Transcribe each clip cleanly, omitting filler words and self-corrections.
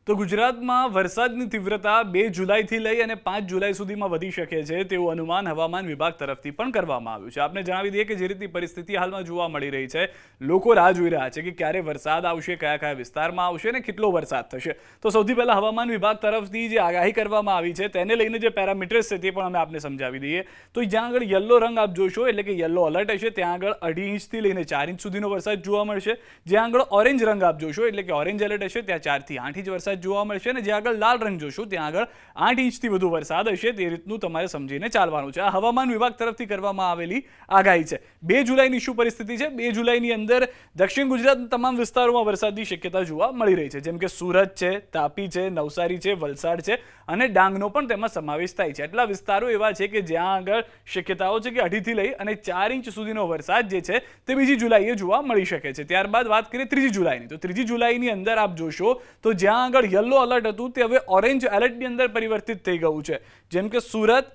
તો ગુજરાતમાં વરસાદની તીવ્રતા 2 જુલાઈથી લઈ અને 5 જુલાઈ સુધીમાં વધી શકે છે તેવું અનુમાન હવામાન વિભાગ તરફથી પણ કરવામાં આવ્યું છે। આપને જણાવી દઈએ કે જે રીતની પરિસ્થિતિ હાલમાં જોવા મળી રહી છે, લોકો રાહ જોઈ રહ્યા છે કે ક્યારે વરસાદ આવશે, કયા કયા વિસ્તારમાં આવશે અને કેટલો વરસાદ થશે। તો સૌથી પહેલા હવામાન વિભાગ તરફથી જે આગાહી કરવામાં આવી છે તેને લઈને જે પેરામીટર્સ છે તે પણ અમે આપને સમજાવી દઈએ। તો જ્યાં આગળ યલો રંગ આપ જોશો એટલે કે યલો અલર્ટ હશે, ત્યાં આગળ 2.5 ઇંચથી લઈને 4 ઇંચ સુધીનો વરસાદ જોવા મળશે। જ્યાં આગળ ઓરેન્જ રંગ આપ જોશો એટલે કે ઓરેન્જ એલર્ટ હશે, ત્યાં 4 થી 8 ઇંચ વરસાદ જોવા મળશે અને જ્યાં આગળ લાલ રંગ જોશો ત્યાં આગળ 8 ઇંચથી વધુ વરસાદ હશે। તે રીતનું તમારે સમજીને ચાલવાનું છે। આ હવામાન વિભાગ તરફથી કરવામાં આવેલી આગાહી છે। 2 જુલાઈની શું પરિસ્થિતિ છે? 2 જુલાઈની અંદર દક્ષિણ ગુજરાતના તમામ વિસ્તારોમાં વરસાદની શક્યતા જોવા મળી રહી છે, જેમ કે સુરત છે, તાપી છે, નવસારી છે, વલસાડ છે અને ડાંગનો પણ તેમાં સમાવેશ થાય છે। એટલા વિસ્તારો એવા છે કે જ્યાં આગળ શક્યતાઓ છે કે 2.5 થી લઈ અને 4 ઇંચ સુધીનો વરસાદ જે છે તે બીજી જુલાઈએ જોવા મળી શકે છે। ત્યારબાદ વાત કરીએ 3 જુલાઈની, તો 3 જુલાઈની અંદર આપ જોશો તો જ્યાં આગળ યલો અલર્ટ હતું તે હવે ઓરેન્જ એલર્ટની અંદર પરિવર્તિત થઈ ગયું છે, જેમ કે સુરત,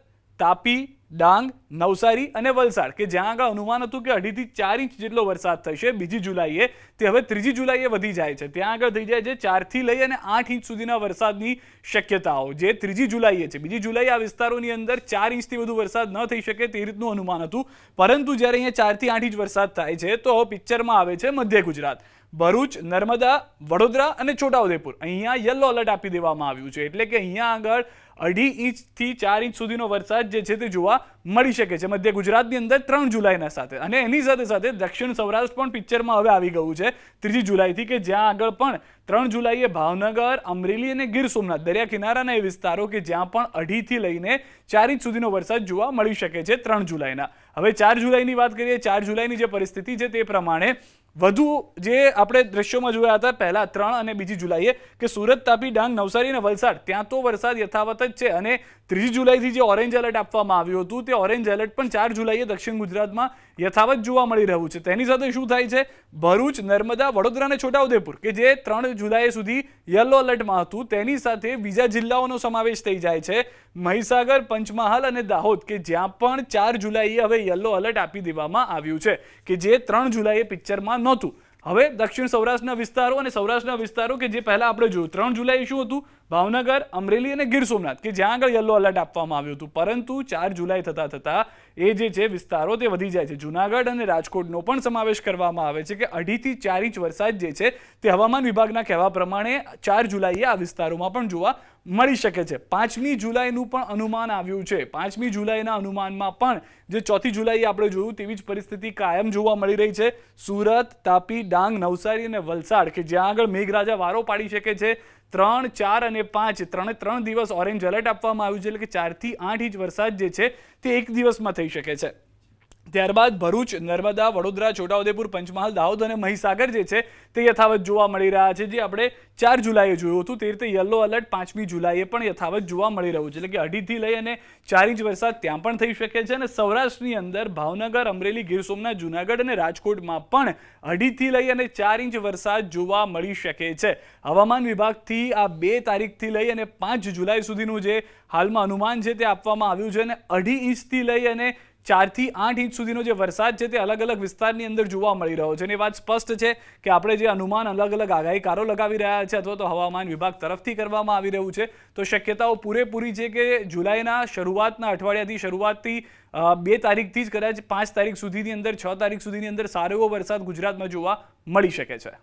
તાપી, ડાંગ, નવસારી અને વલસાડ કે જ્યાં આગળ અનુમાન હતું કે 2.5 થી 4 ઇંચ જેટલો વરસાદ થશે બીજી જુલાઈએ, તે હવે 3 જુલાઈએ વધી જાય છે। ત્યાં આગળ થઈ જાય છે 4 થી લઈ અને 8 ઇંચ સુધીના વરસાદની શક્યતાઓ, જે 3 જુલાઈએ છે। બીજી જુલાઈ આ વિસ્તારોની અંદર 4 ઇંચથી વધુ વરસાદ ન થઈ શકે તે રીતનું અનુમાન હતું, પરંતુ જ્યારે અહીંયા 4 થી 8 ઇંચ વરસાદ થાય છે તો પિક્ચરમાં આવે છે મધ્ય ગુજરાત, ભરૂચ, નર્મદા, વડોદરા અને છોટાઉદેપુર। અહીંયા યલો અલર્ટ આપી દેવામાં આવ્યું છે, એટલે કે અહીંયા આગળ 2.5 ઇંચથી 4 ઇંચ સુધીનો વરસાદ જે છે તે જોવા મળી શકે છે મધ્ય ગુજરાતની અંદર 3 જુલાઈના સાથે। અને એની સાથે સાથે દક્ષિણ સૌરાષ્ટ્ર પણ પિક્ચરમાં હવે આવી ગયું છે 3 જુલાઈથી, કે જ્યાં આગળ પણ 3 જુલાઈએ ભાવનગર, અમરેલી અને ગીર સોમનાથ દરિયા કિનારાના એ વિસ્તારો કે જ્યાં પણ 2.5 થી લઈને 4 ઇંચ સુધીનો વરસાદ જોવા મળી શકે છે 3 જુલાઈના। હવે 4 જુલાઈની વાત કરીએ, 4 જુલાઈની જે પરિસ્થિતિ છે તે પ્રમાણે વધુ જે આપણે દ્રશ્યોમાં જોયા હતા પહેલા 3 અને બીજી જુલાઈએ કે સુરત, તાપી, ડાંગ, નવસારી અને વલસાડ ત્યાં તો વરસાદ યથાવત જ છે અને 3 જુલાઈથી જે ઓરેન્જ એલર્ટ આપવામાં આવ્યું હતું તે ઓરેન્જ એલર્ટ પણ 4 જુલાઈએ દક્ષિણ ગુજરાતમાં યથાવત જોવા મળી રહ્યું છે। તેની સાથે શું થાય છે, ભરૂચ, નર્મદા, વડોદરા અને છોટાઉદેપુર કે જે 3 જુલાઈ સુધી યલો એલર્ટમાં હતું તેની સાથે બીજા જિલ્લાઓનો સમાવેશ થઈ જાય છે, મહીસાગર, પંચમહાલ અને દાહોદ કે જ્યાં પણ 4 જુલાઈએ હવે યલો એલર્ટ આપી દેવામાં આવ્યું છે, કે જે 3 જુલાઈએ પિક્ચરમાં નહોતું। હવે દક્ષિણ સૌરાષ્ટ્રના વિસ્તારો અને સૌરાષ્ટ્રના વિસ્તારો કે જે પહેલા આપણે જોયું 3 જુલાઈ શું હતું, ભાવનગર, અમરેલી અને ગીર સોમનાથ કે જ્યાં આગળ યલો એલર્ટ આપવામાં આવ્યું હતું, પરંતુ 4 જુલાઈ થતા એ જે છે વિસ્તારો તે વધી જાય છે। જૂનાગઢ અને રાજકોટનો પણ સમાવેશ કરવામાં આવે છે કે 2.5 થી 4 ઇંચ વરસાદ જે છે તે હવામાન વિભાગના કહેવા પ્રમાણે 4 જુલાઈએ આ વિસ્તારોમાં પણ જોવા મળી શકે છે। 5મી જુલાઈનું પણ અનુમાન આવ્યું છે। 5મી જુલાઈના અનુમાનમાં પણ જે 4 જુલાઈએ આપણે જોયું તેવી જ પરિસ્થિતિ કાયમ જોવા મળી રહી છે। સુરત, તાપી, ડાંગ, નવસારી અને વલસાડ કે જ્યાં આગળ મેઘરાજા વારો પાડી શકે છે 3, 4 અને 5 ત્રણ દિવસ ઓરેન્જ એલર્ટ આપવામાં આવ્યું છે, એટલે કે 4 થી 8 ઇંચ વરસાદ જે છે તે એક દિવસમાં થઈ શકે છે। ત્યારબાદ ભરૂચ, નર્મદા, વડોદરા, છોટાઉદેપુર, પંચમહાલ, દાહોદ અને મહીસાગર જે છે તે યથાવત જોવા મળી રહ્યા છે, જે આપણે 4 જુલાઈએ જોયું હતું તે રીતે યલો એલર્ટ 5મી જુલાઈએ પણ યથાવત જોવા મળી રહ્યું છે, એટલે કે 2.5 થી લઈ અને 4 ઇંચ વરસાદ ત્યાં પણ થઈ શકે છે। અને સૌરાષ્ટ્રની અંદર ભાવનગર, અમરેલી, ગીર સોમનાથ, જૂનાગઢ અને રાજકોટમાં પણ 2.5 થી લઈ અને 4 ઇંચ વરસાદ જોવા મળી શકે છે। હવામાન વિભાગથી આ 2 તારીખથી લઈ અને 5 જુલાઈ સુધીનું જે હાલમાં અનુમાન છે તે આપવામાં આવ્યું છે અને 2.5 ઇંચથી લઈ અને 4 થી 8 ઇંચ સુધીનો જે વરસાદ છે તે અલગ અલગ વિસ્તારની અંદર જોવા મળી રહ્યો છે। અને એ વાત સ્પષ્ટ છે કે આપણે જે અનુમાન અલગ અલગ આગાહીકારો લગાવી રહ્યા છે અથવા તો હવામાન વિભાગ તરફથી કરવામાં આવી રહ્યું છે, તો શક્યતાઓ પૂરેપૂરી છે કે જુલાઈના શરૂઆતના અઠવાડિયાથી શરૂઆતથી 2 તારીખથી જ કદાચ 5 તારીખ સુધીની અંદર, 6 તારીખ સુધીની અંદર સારો એવો વરસાદ ગુજરાતમાં જોવા મળી શકે છે।